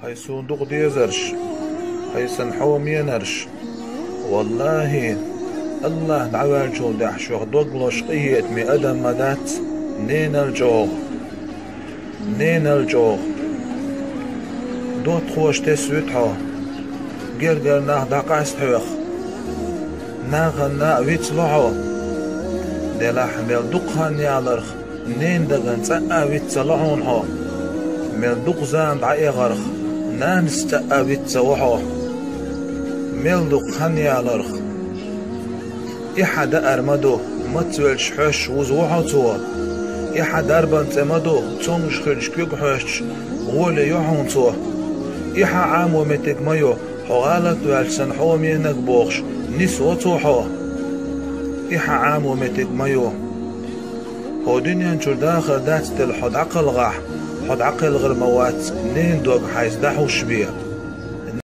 هاي صندوق ديزرش، هاي سنحوم ينرش. والله الله دعوال شو دحشوخ دوغلوش قيت مي أدم مدات. نين الجوغ نين الجوغ دوت خوش تسويتحو جرجر ناخ داقاس حوخ ناغ نا ويتلوحو دلاح ميل دقهن يالرخ نين دغن تسقا ويتسلوحون حو ميل دق زان دعي غرخ نان استقا ويتسوحو ميل دقهن يالرخ إحد أرمدو متولش حش وزوحو تو إحد أربن تمدو تونش خلش كيك حش غولي يوحون تو إحا عامو متك ميو حغالت والسن حومي نقبوخش نسو توحو إحا عامو متك ميو هو دنيا نشور داخل دات تل حد عقل غاح حد عقل غير موات نين دوغ حيث دحوش بيه